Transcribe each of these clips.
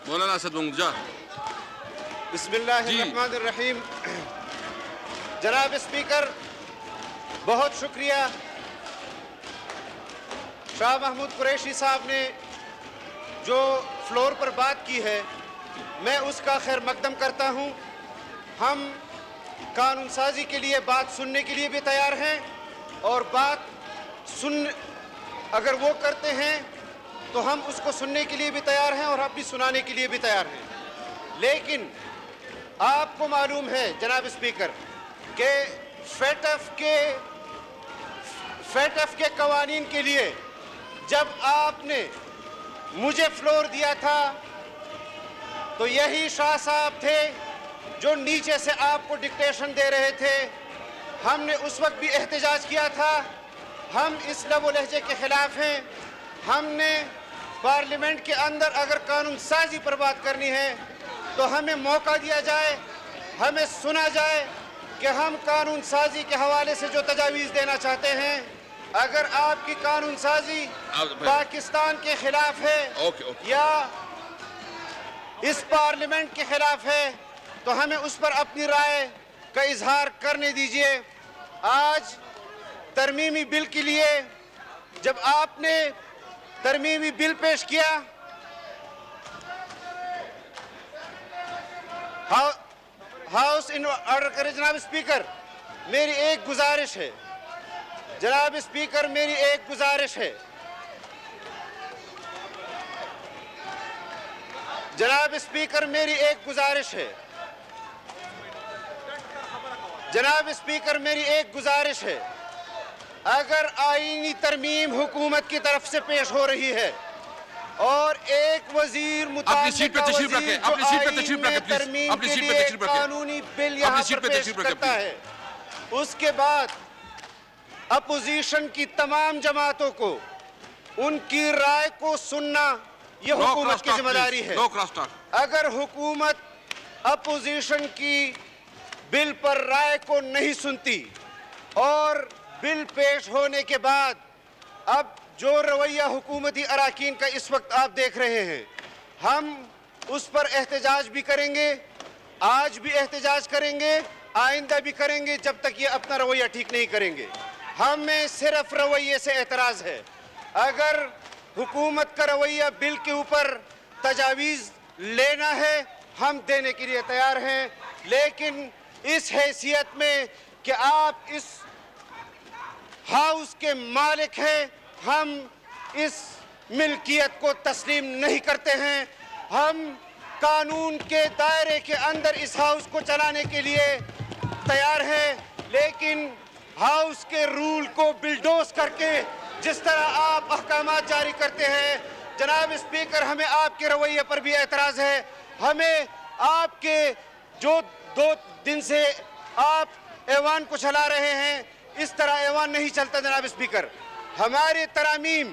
مولانا اسد منگجا. بسم اللہ الرحمن الرحیم. جناب اسپیکر، بہت شکریہ شاہ محمود قریشی صاحب نے جو فلور پر بات کی ہے، میں اس کا خیر مقدم کرتا ہوں. ہم قانون سازی کے لیے بات سننے کے لیے بھی تیار ہیں، اور بات اگر وہ کرتے ہیں تو ہم اس کو سننے کے لیے بھی تیار ہیں اور اپنی سنانے کے لیے بھی تیار ہیں. لیکن آپ کو معلوم ہے جناب اسپیکر کہ فیٹ ایف کے قوانین کے لیے جب آپ نے مجھے فلور دیا تھا تو یہی شاہ صاحب تھے جو نیچے سے آپ کو ڈکٹیشن دے رہے تھے. ہم نے اس وقت بھی احتجاج کیا تھا. ہم اس لب و لہجے کے خلاف ہیں. ہم نے پارلیمنٹ کے اندر اگر قانون سازی پر بات کرنی ہے تو ہمیں موقع دیا جائے، ہمیں سنا جائے کہ ہم قانون سازی کے حوالے سے جو تجاویز دینا چاہتے ہیں. اگر آپ کی قانون سازی پاکستان کے خلاف ہے یا اس پارلیمنٹ کے خلاف ہے تو ہمیں اس پر اپنی رائے کا اظہار کرنے دیجئے. آج ترمیمی بل کے لیے جب آپ نے ترمیمی بل پیش کیا، ہاؤس ان آرڈر کرے. جناب اسپیکر، میری ایک گزارش ہے. جناب اسپیکر، میری ایک گزارش ہے. جناب اسپیکر، میری ایک گزارش ہے. جناب اسپیکر، میری ایک گزارش ہے. اگر آئینی ترمیم حکومت کی طرف سے پیش ہو رہی ہے اور ایک وزیر متعلقہ وزیر جو آئین میں ترمیم کے لیے قانونی بل یہاں پر پیش کرتا ہے، اس کے بعد اپوزیشن کی تمام جماعتوں کو ان کی رائے کو سننا یہ حکومت کی ذمہ داری ہے. اگر حکومت اپوزیشن کی بل پر رائے کو نہیں سنتی اور بل پیش ہونے کے بعد اب جو رویہ حکومتی اراکین کا اس وقت آپ دیکھ رہے ہیں، ہم اس پر احتجاج بھی کریں گے. آج بھی احتجاج کریں گے، آئندہ بھی کریں گے جب تک یہ اپنا رویہ ٹھیک نہیں کریں گے. ہمیں صرف رویے سے اعتراض ہے. اگر حکومت کا رویہ بل کے اوپر تجاویز لینا ہے ہم دینے کے لیے تیار ہیں، لیکن اس حیثیت میں کہ آپ اس ہاؤس کے مالک ہیں، ہم اس ملکیت کو تسلیم نہیں کرتے ہیں. ہم قانون کے دائرے کے اندر اس ہاؤس کو چلانے کے لیے تیار ہیں، لیکن ہاؤس کے رول کو بلڈوز کر کے جس طرح آپ احکامات جاری کرتے ہیں. جناب اسپیکر، ہمیں آپ کے رویے پر بھی اعتراض ہے. ہمیں آپ کے جو 2 دن سے آپ ایوان کو چلا رہے ہیں، اس طرح ایوان نہیں چلتا. جناب اسپیکر، ہمارے ترامیم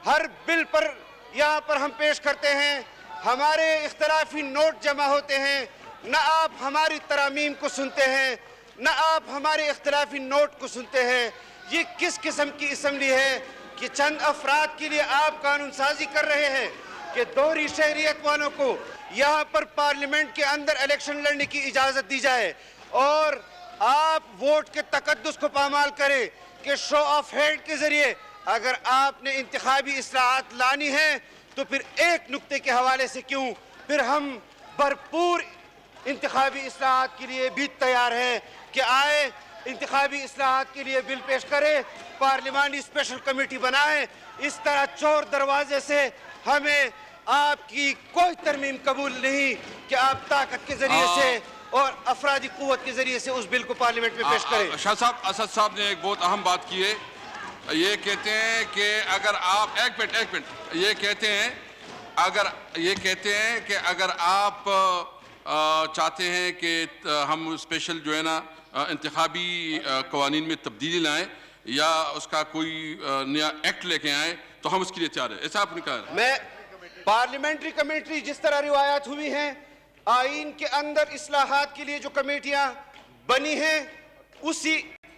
ہر بل پر یہاں پر ہم پیش کرتے ہیں، ہمارے اختلافی نوٹ جمع ہوتے ہیں. نہ آپ ہماری ترامیم کو سنتے ہیں، نہ آپ ہمارے اختلافی نوٹ کو سنتے ہیں. یہ کس قسم کی اسمبلی ہے کہ چند افراد کے لیے آپ قانون سازی کر رہے ہیں کہ دوہری شہریت والوں کو یہاں پر پارلیمنٹ کے اندر الیکشن لڑنے کی اجازت دی جائے اور آپ ووٹ کے تقدس کو پامال کریں کہ شو آف ہینڈ کے ذریعے اگر آپ نے انتخابی اصلاحات لانی ہے تو پھر ایک نقطے کے حوالے سے کیوں، پھر ہم بھرپور انتخابی اصلاحات کے لیے بھی تیار ہیں کہ آئے انتخابی اصلاحات کے لیے بل پیش کرے، پارلیمانی اسپیشل کمیٹی بنائیں. اس طرح چور دروازے سے ہمیں آپ کی کوئی ترمیم قبول نہیں کہ آپ طاقت کے ذریعے سے اور افرادی قوت کے ذریعے سے اس بل کو پارلیمنٹ میں پیش کریں. شاہ صاحب، اسد صاحب نے ایک بہت اہم بات کی ہے. یہ کہتے ہیں کہ اگر آپ ایک منٹ یہ کہتے ہیں کہ اگر آپ چاہتے ہیں کہ ہم اسپیشل جو ہے نا انتخابی قوانین میں تبدیلی لائیں یا اس کا کوئی نیا ایکٹ لے کے آئیں تو ہم اس کے لیے تیار ہیں. ایسا آپ نے کہا. میں پارلیمنٹری کمیٹی جس طرح روایات ہوئی ہیں، آئین کے اندر اصلاحات کے لیے جو کمیٹیاں بنی ہیں، اسی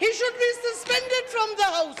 He should be suspended from the house.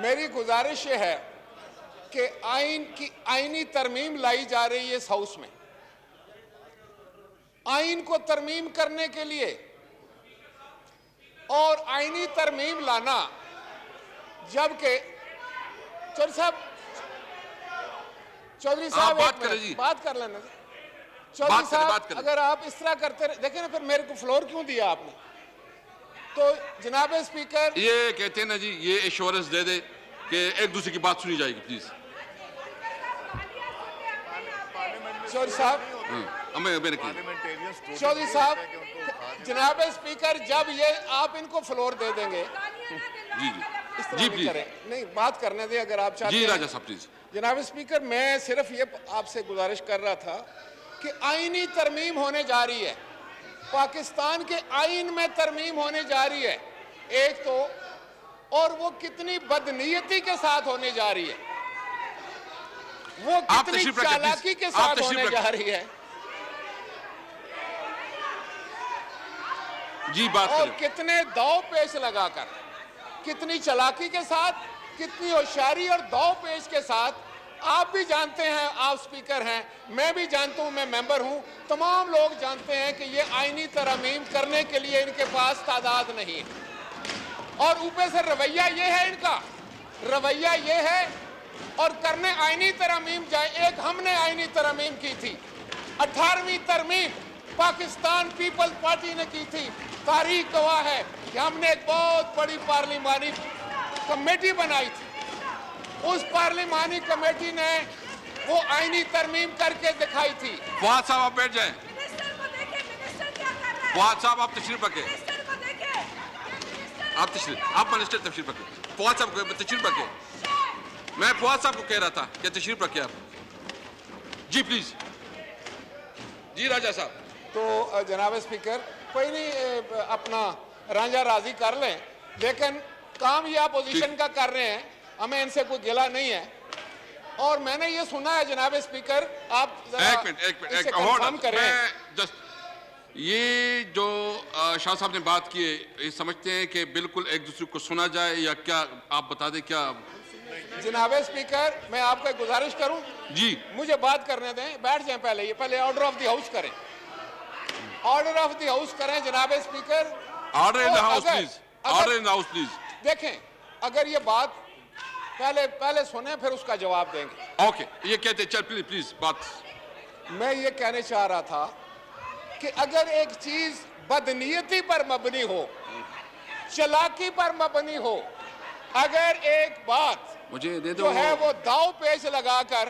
میری گزارش یہ ہے کہ آئین کی آئینی ترمیم لائی جا رہی ہے اس ہاؤس میں. آئین کو ترمیم کرنے کے لیے اور آئینی ترمیم لانا، جبکہ چودھری صاحب بات کریں جی، بات کر لینا. چودھری صاحب اگر آپ اس طرح کرتے رہے، دیکھیں نا پھر میرے کو فلور کیوں دیا آپ نے؟ تو جناب اسپیکر، یہ کہتے ہیں نا جی، یہ ایشورنس دے دے کہ ایک دوسرے کی بات سنی جائے گی پلیز. چودھری صاحب، چودھری صاحب، جناب اسپیکر، جب یہ آپ ان کو فلور دے دیں گے، جی اس طرح جی نہیں پلیز کریں. نہیں، بات کرنے دیں اگر آپ چاہتے جی ہیں. راجہ صاحب پلیز. جناب اسپیکر، میں صرف یہ آپ سے گزارش کر رہا تھا کہ آئینی ترمیم ہونے جا رہی ہے، پاکستان کے آئین میں ترمیم ہونے جا رہی ہے ایک تو، اور وہ کتنی بدنیتی کے ساتھ ہونے جا رہی ہے، وہ کتنی چالاکی کے ساتھ ہونے جا رہی ہے، جی بات اور کریں. کتنے داؤ پیش لگا کر، کتنی چالاکی کے ساتھ، کتنی ہوشیاری اور داؤ پیش کے ساتھ. آپ بھی جانتے ہیں، آپ سپیکر ہیں، میں بھی جانتا ہوں، میں ممبر ہوں، تمام لوگ جانتے ہیں کہ یہ آئینی ترمیم کرنے کے لیے ان کے پاس تعداد نہیں ہے، اور اوپر سے رویہ یہ ہے ان کا، رویہ یہ ہے. اور کرنے آئینی ترمیم جائے، ایک ہم نے آئینی ترمیم کی تھی، 18ویں ترمیم پاکستان پیپل پارٹی نے کی تھی. تاریخ گواہ ہے کہ ہم نے ایک بہت بڑی پارلیمانی کمیٹی بنائی تھی. اس پارلیمانی کمیٹی نے وہ آئینی ترمیم کر کے دکھائی تھی. فواد صاحب آپ بیٹھ جائیں. فواد صاحب آپ تشریف رکھیں. آپ منسٹر تشریف رکھیں. فواد صاحب کو تشریف رکھیں. میں فواد صاحب کو کہہ رہا تھا کہ تشریف رکھیں آپ. جی پلیز. جی راجہ صاحب. تو جناب اسپیکر، کوئی نہیں، اپنا رانجھا راضی کر لیں، لیکن کام یہ اپوزیشن کا کر رہے ہیں، ہمیں ان سے کوئی گلہ نہیں ہے. اور میں نے یہ سنا ہے جناب اسپیکر، آپ ایک منٹ کنفرم کریں. یہ جو شاہ صاحب نے بات کی ہے، یہ سمجھتے ہیں کہ بالکل ایک دوسرے کو سنا جائے یا کیا؟ آپ بتا دیں کیا. جناب اسپیکر، میں آپ کو ایک گزارش کروں، جی مجھے بات کرنے دیں. بیٹھ جائیں پہلے، یہ پہلے آرڈر آف دی ہاؤس کریں، آرڈر آف دی ہاؤس کریں جناب speaker. Order in the house please. Order in the house please. دیکھیں، اگر یہ بات پہلے سنیں پھر اس کا جواب دیں گے. اوکے، یہ کہتے ہیں، چل پلیز بات. میں یہ کہنے چاہ رہا تھا کہ اگر ایک چیز بدنیتی پر مبنی ہو، چلاکی پر مبنی ہو، اگر ایک بات مجھے دے دو جو ہے وہ داؤ پیچ لگا کر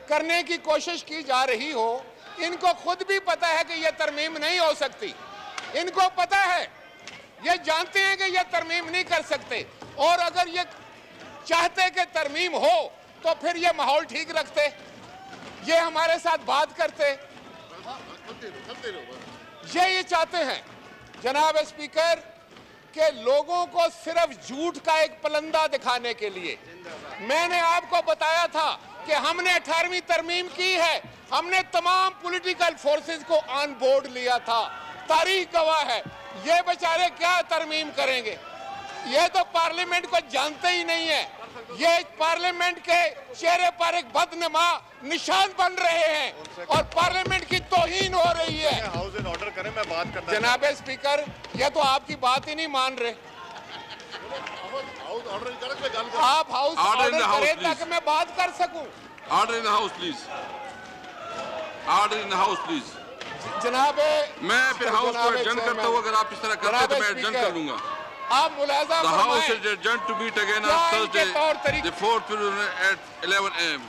کرنے کی کوشش کی جا رہی ہو، ان کو خود بھی پتا ہے کہ یہ ترمیم نہیں ہو سکتی. ان کو پتا ہے، یہ جانتے ہیں کہ یہ ترمیم نہیں کر سکتے. اور اگر یہ چاہتے کہ ترمیم ہو تو پھر یہ ماحول ٹھیک رکھتے، یہ ہمارے ساتھ بات کرتے. یہ چاہتے ہیں جناب اسپیکر کہ لوگوں کو صرف جھوٹ کا ایک پلندہ دکھانے کے لیے. میں نے آپ کو بتایا تھا کہ ہم نے 18ویں ترمیم کی ہے، ہم نے تمام پولیٹیکل فورسز کو آن بورڈ لیا تھا. تاریخ گواہ ہے. یہ بیچارے کیا ترمیم کریں گے؟ یہ تو پارلیمنٹ کو جانتے ہی نہیں ہے. یہ پارلیمنٹ کے چہرے پر ایک بدنما نشان بن رہے ہیں اور پارلیمنٹ کی توہین ہو رہی ہے. ہاؤس ان آرڈر کریں، میں بات کرتا ہوں. جناب اسپیکر، یہ تو آپ کی بات ہی نہیں مان رہے. آپ ہاؤس آرڈر کریں تاکہ میں بات کر سکوں. Order in the house please. Order in the house please. جناب، میں پھر ہاؤس کو ایڈجن کرتا ہوں. اگر آپ اس طرح کرتے تو میں ایڈجن کر لوں گا. آپ ملاحظہ The house فرمائیں is adjourned to meet again on کیا ان کے طور Thursday, طریقے the 4th at 11 a.m.